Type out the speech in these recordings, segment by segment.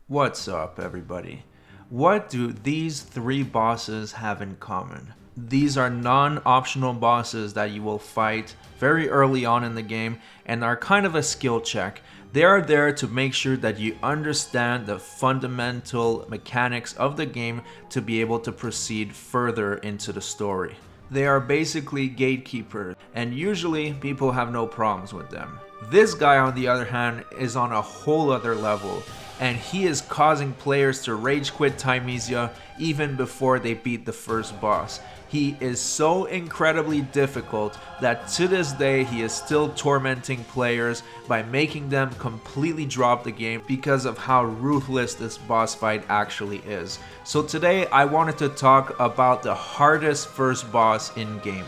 What's up, everybody? What do these three bosses have in common? These are non-optional bosses that you will fight very early on in the game and are kind of a skill check. They are there to make sure that you understand the fundamental mechanics of the game to be able to proceed further into the story. They are basically gatekeepers, and usually people have no problems with them. This guy, on the other hand, is on a whole other level, and he is causing players to rage quit Thymesia even before they beat the first boss. He is so incredibly difficult that to this day he is still tormenting players by making them completely drop the game because of how ruthless this boss fight actually is. So today I wanted to talk about the hardest first boss in gaming.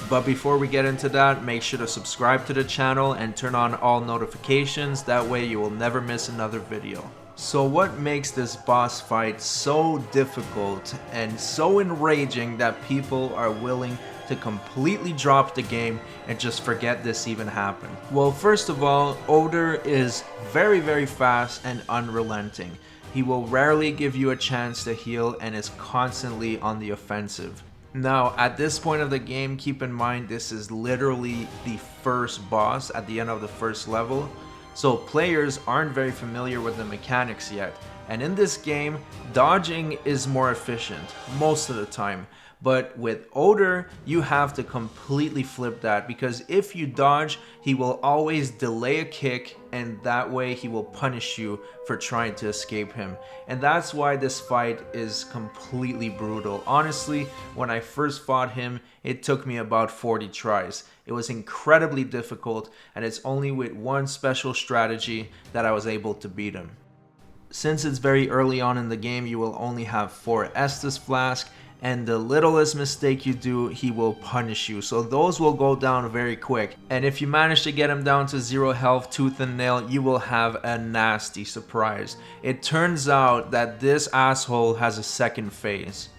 But before we get into that, make sure to subscribe to the channel and turn on all notifications, that way you will never miss another video. So what makes this boss fight so difficult and so enraging that people are willing to completely drop the game and just forget this even happened? Well, first of all, Odur is very fast and unrelenting. He will rarely give you a chance to heal and is constantly on the offensive. Now, at this point of the game, keep in mind this is literally the first boss at the end of the first level, so players aren't very familiar with the mechanics yet. And in this game, dodging is more efficient most of the time. But with Odur, you have to completely flip that, because if you dodge, he will always delay a kick, and that way he will punish you for trying to escape him. And that's why this fight is completely brutal. Honestly, when I first fought him, it took me about 40 tries. It was incredibly difficult, and it's only with one special strategy that I was able to beat him. Since it's very early on in the game, you will only have 4 Estus Flask, and the littlest mistake you do, he will punish you. So those will go down very quick. And if you manage to get him down to 0 health, tooth and nail, you will have a nasty surprise. It turns out that this asshole has a second phase.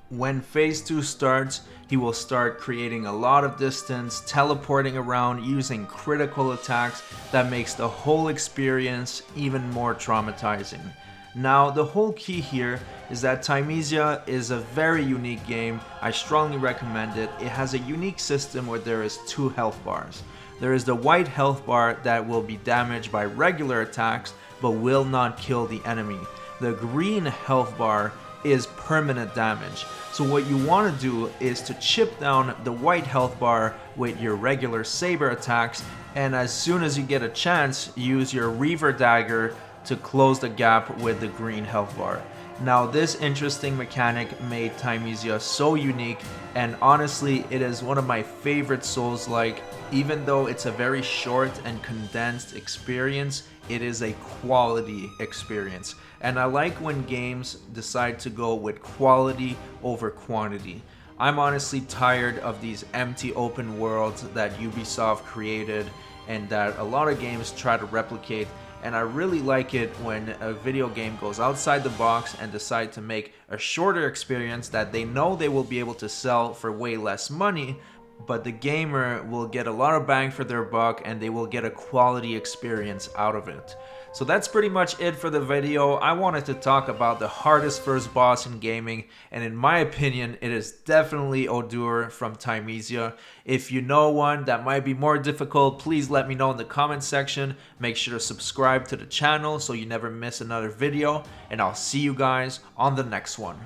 When phase 2 starts, he will start creating a lot of distance, teleporting around, using critical attacks that makes the whole experience even more traumatizing. Now, the whole key here is that Thymesia is a very unique game. I strongly recommend it. It has a unique system where there is 2 health bars. There is the white health bar that will be damaged by regular attacks but will not kill the enemy. The green health bar is permanent damage. So what you want to do is to chip down the white health bar with your regular saber attacks, and as soon as you get a chance, use your Reaver dagger to close the gap with the green health bar. Now, this interesting mechanic made Thymesia so unique, and honestly it is one of my favorite Souls-like. Even though it's a very short and condensed experience, it is a quality experience. And I like when games decide to go with quality over quantity. I'm honestly tired of these empty open worlds that Ubisoft created and that a lot of games try to replicate. And I really like it when a video game goes outside the box and decide to make a shorter experience that they know they will be able to sell for way less money, but the gamer will get a lot of bang for their buck and they will get a quality experience out of it. So that's pretty much it for the video. I wanted to talk about the hardest first boss in gaming, and in my opinion, it is definitely Odur from Thymesia. If you know one that might be more difficult, please let me know in the comment section. Make sure to subscribe to the channel so you never miss another video, and I'll see you guys on the next one.